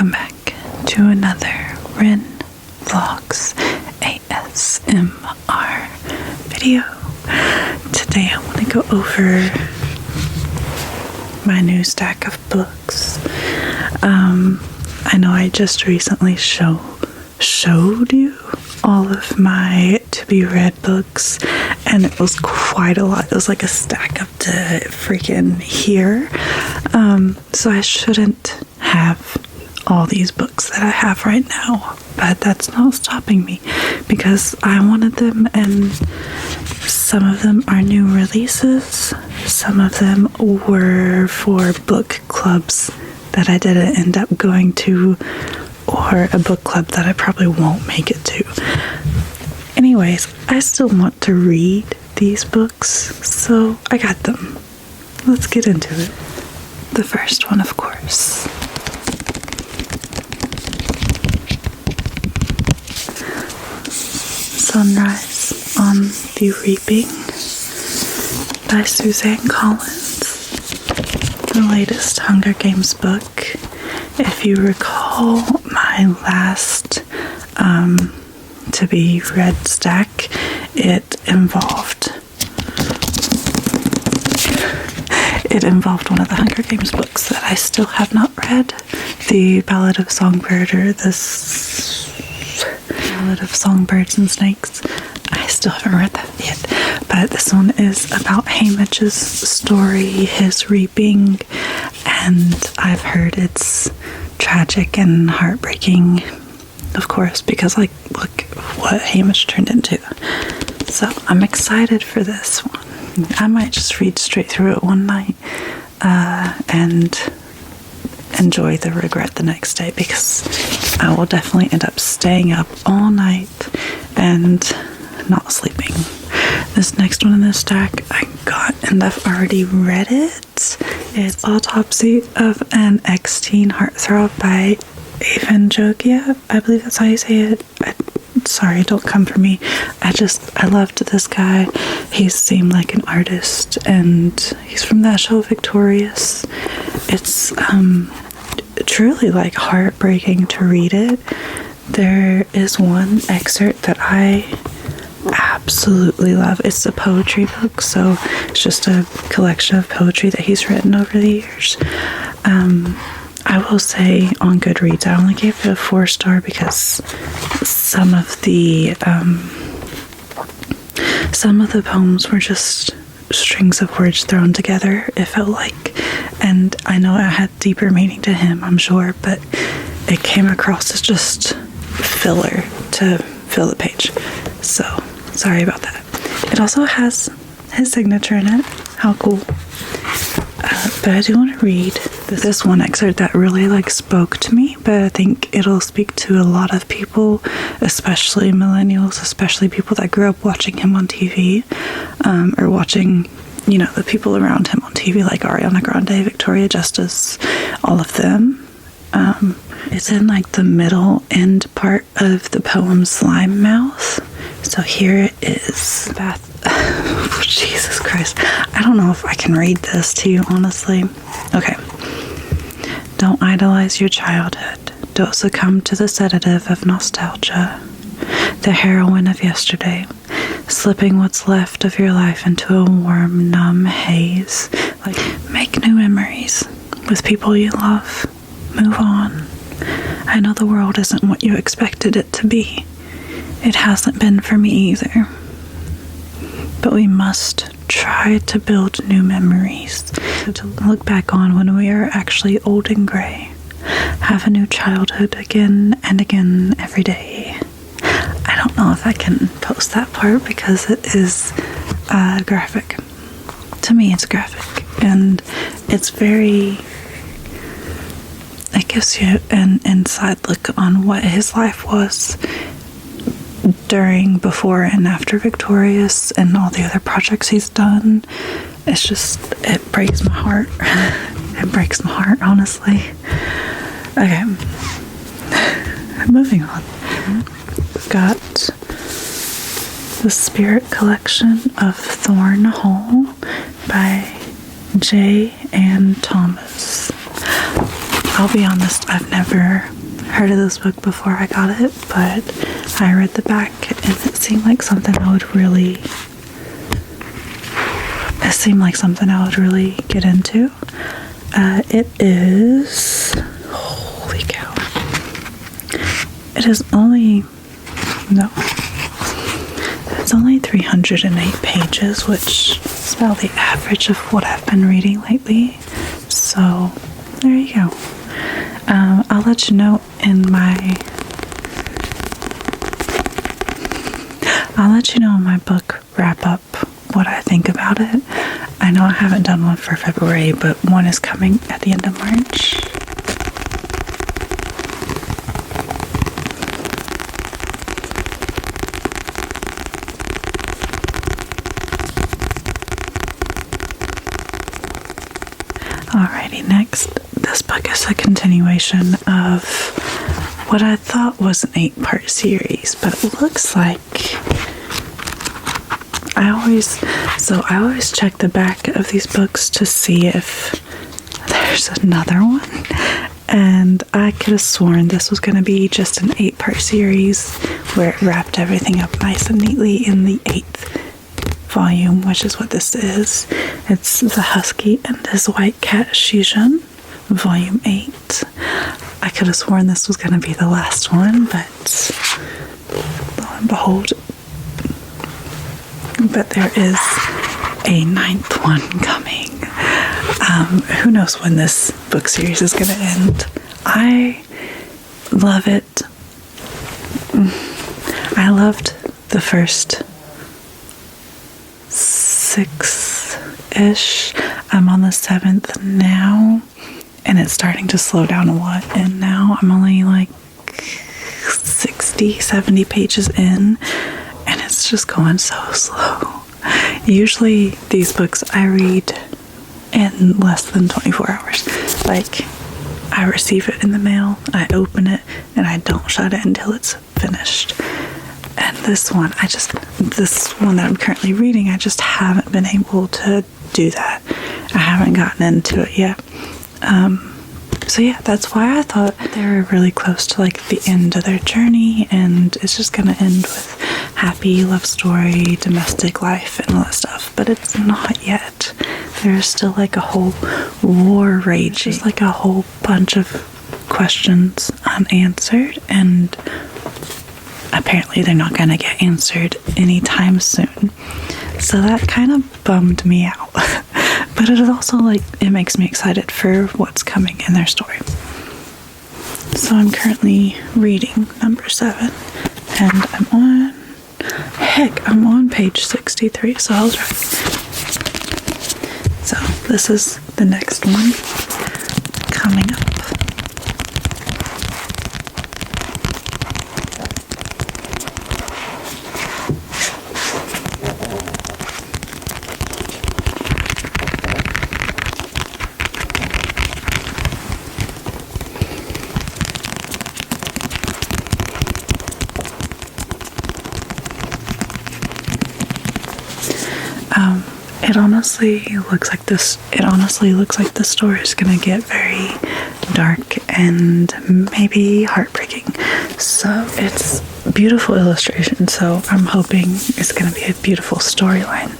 welcome back to another Rin Vlogs ASMR video. Today I want to go over my new stack of books. I know I just recently showed you all of my to-be-read books, and it was quite a lot. It was like a stack up to freaking here. So I shouldn't have all these books that I have right now, but that's not stopping me because I wanted them, and some of them are new releases. Some of them were for book clubs that I didn't end up going to, or a book club that I probably won't make it to. Anyways, I still want to read these books, so I got them. Let's get into it. The first one, of course, Sunrise on the Reaping by Suzanne Collins. The latest Hunger Games book. If you recall, my last to be read stack, it involved one of the Hunger Games books that I still have not read, The Ballad of Songbird, or this Ballad of Songbirds and Snakes. I still haven't read that yet, but this one is about Haymitch's story, his reaping, and I've heard it's tragic and heartbreaking, of course, because like, look what Haymitch turned into. So I'm excited for this one. I might just read straight through it one night and enjoy the regret the next day, because I will definitely end up staying up all night and not sleeping. This next one in this stack I got, and I've already read it. It's Autopsy of an Ex-Teen Heartthrob by Aven Jogia. I believe that's how you say it. Sorry, don't come for me. I loved this guy. He seemed like an artist, and he's from that show Victorious. It's truly like heartbreaking to read it. There is one excerpt that I absolutely love. It's a poetry book, so it's just a collection of poetry that he's written over the years. I will say on Goodreads I only gave it a 4-star because some of the poems were just strings of words thrown together, it felt like, and I know it had deeper meaning to him, I'm sure, but it came across as just filler to fill the page. So sorry about that. It also has his signature in it. How cool. But I do want to read this one excerpt that really like spoke to me, but I think it'll speak to a lot of people, especially millennials, especially people that grew up watching him on TV, or watching, you know, the people around him on TV, like Ariana Grande, Victoria Justice, all of them. It's in like the middle end part of the poem Slime Mouth. So here it is. Jesus Christ. I don't know if I can read this to you, honestly. Okay. Don't idolize your childhood. Don't succumb to the sedative of nostalgia. The heroine of yesterday. Slipping what's left of your life into a warm, numb haze. Like, make new memories with people you love. Move on. I know the world isn't what you expected it to be. It hasn't been for me either. But we must try to build new memories to look back on when we are actually old and gray. Have a new childhood again and again every day. I don't know if I can post that part because it is graphic. To me, it's graphic, and it's very... It gives you an inside look on what his life was during, before, and after Victorious and all the other projects he's done. It's just, it breaks my heart. It breaks my heart, honestly. Okay. Moving on. We've got the Spirit Collection of Thorn Hall by J. Ann Thomas. I'll be honest, I've never heard of this book before I got it, but I read the back and it seemed like something I would really get into. It is, holy cow, it is only, no, it's only 308 pages, which is about the average of what I've been reading lately. So there you go. I'll let you know in my book wrap up what I think about it. I know I haven't done one for February, but one is coming at the end of March. Alrighty, next, this book is a continuation of what I thought was an 8-part series, but it looks like I always check the back of these books to see if there's another one, and I could have sworn this was going to be just an 8-part series where it wrapped everything up nice and neatly in the 8th volume, which is what this is. It's The Husky and His White Cat Shijun, Volume 8. I could have sworn this was going to be the last one, but lo and behold. But there is a 9th one coming. Who knows when this book series is going to end. I love it. I loved the first 6-ish. I'm on the 7th now, and it's starting to slow down a lot, and now I'm only like 60, 70 pages in, and it's just going so slow. Usually these books I read in less than 24 hours. Like, I receive it in the mail, I open it, and I don't shut it until it's finished. And this one that I'm currently reading, I just haven't been able to do that. I haven't gotten into it yet. So yeah, that's why I thought they were really close to like the end of their journey, and it's just gonna end with happy love story, domestic life, and all that stuff. But it's not yet. There's still like a whole war raging, just like a whole bunch of questions unanswered, and apparently they're not gonna get answered anytime soon. So that kind of bummed me out. But it is also like, it makes me excited for what's coming in their story. So I'm currently reading number 7, and I'm on page 63, so I was right. So this is the next one coming up. It honestly looks like the story is gonna get very dark and maybe heartbreaking. So it's beautiful illustration, so I'm hoping it's gonna be a beautiful storyline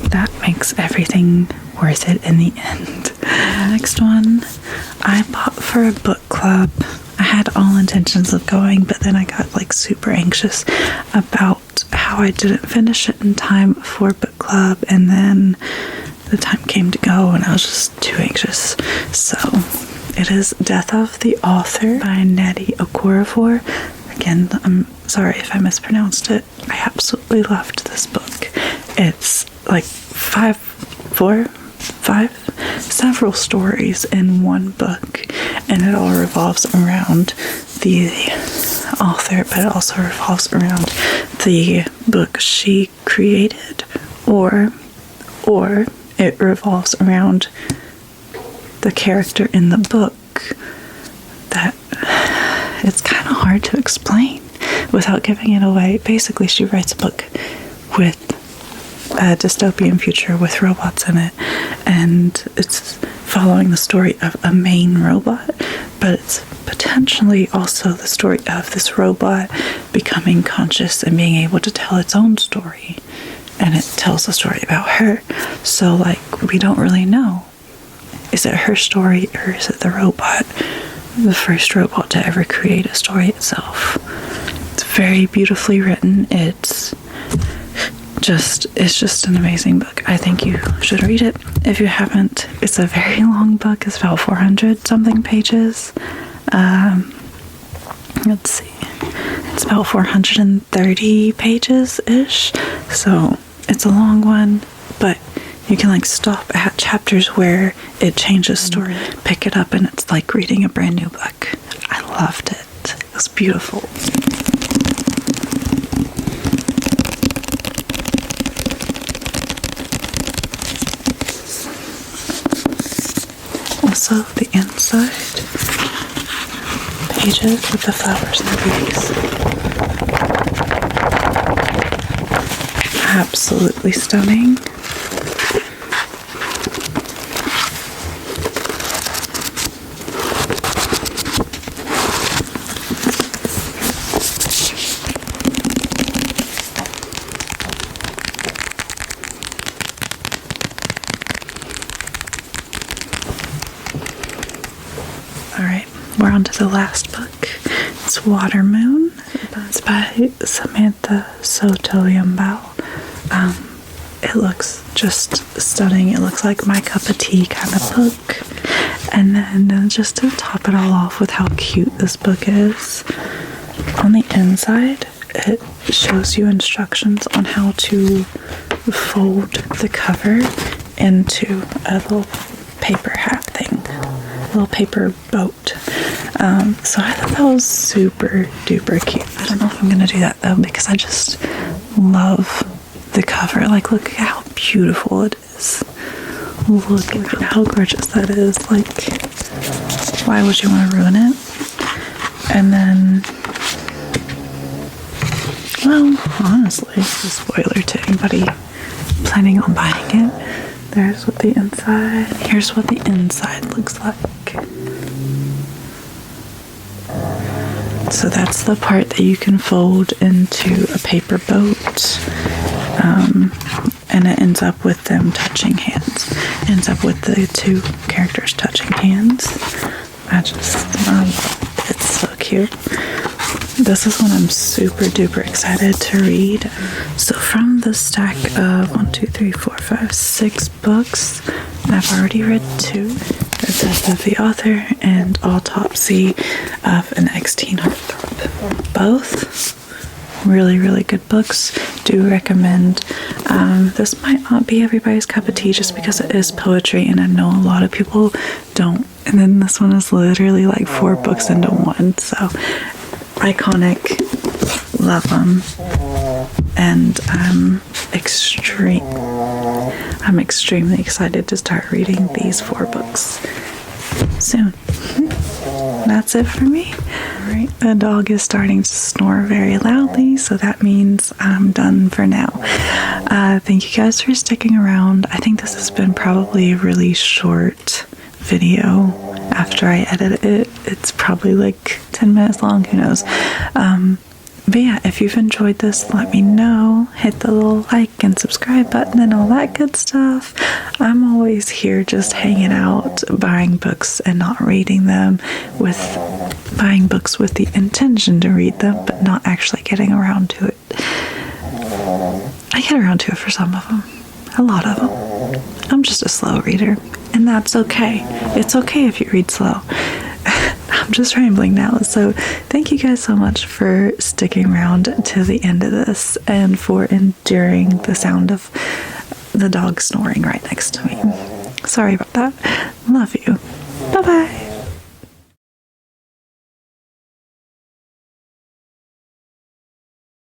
that makes everything worth it in the end. The next one I bought for a book club. I had all intentions of going, but then I got like super anxious about how I didn't finish it in time for book club, and then the time came to go and I was just too anxious. So it is Death of the Author by Nnedi Okorafor. Again, I'm sorry if I mispronounced it. I absolutely loved this book. It's like several stories in one book, and it all revolves around the author, but it also revolves around the book she created, or it revolves around the character in the book. That it's kind of hard to explain without giving it away. Basically, she writes a book with a dystopian future with robots in it, and it's following the story of a main robot but it's potentially also the story of this robot becoming conscious and being able to tell its own story. And it tells a story about her. So, like, we don't really know. Is it her story or is it the robot? The first robot to ever create a story itself. It's very beautifully written. It's just an amazing book. I think you should read it. If you haven't, it's a very long book. It's about 400 something pages. Let's see. It's about 430 pages-ish. So it's a long one, but you can like stop at chapters where it changes story, pick it up, and it's like reading a brand new book. I loved it. It was beautiful. Also, the inside pages with the flowers and the bees. Absolutely stunning. Alright, we're on to the last book. It's Water Moon. It's by Samantha Sotomayor. It looks just stunning. It looks like my cup of tea kind of book. And then just to top it all off with how cute this book is, on the inside it shows you instructions on how to fold the cover into a little paper hat thing. Little paper boat. So I thought that was super duper cute. I don't know if I'm gonna do that though, because I just love the cover. Like, look at how beautiful it is. Look at how gorgeous that is. Like, why would you want to ruin it? And then, well, honestly, spoiler to anybody planning on buying it. There's what the inside, here's what the inside looks like. So that's the part that you can fold into a paper boat. And it ends up with them touching hands. It ends up with the two characters touching hands. I love it. It's so cute. This is one I'm super duper excited to read. So from the stack of 6 books, I've already read 2. The Death of the Author and Autopsy of an Ex-Teen Heartthrob. Both really, really good books. Do recommend. This might not be everybody's cup of tea just because it is poetry, and I know a lot of people don't. And then this one is literally like 4 books into one. So iconic. Love them. And I'm extremely excited to start reading these 4 books soon. That's it for me. Alright, the dog is starting to snore very loudly, so that means I'm done for now. Thank you guys for sticking around. I think this has been probably a really short video. After I edit it, it's probably like 10 minutes long, who knows. But yeah, if you've enjoyed this, let me know. Hit the little like and subscribe button and all that good stuff. I'm always here just hanging out, buying books and not reading them, buying books with the intention to read them, but not actually getting around to it. I get around to it for some of them. A lot of them. I'm just a slow reader, and that's okay. It's okay if you read slow. I'm just rambling now. So thank you guys so much for sticking around to the end of this and for enduring the sound of the dog snoring right next to me. Sorry about that. Love you. Bye-bye.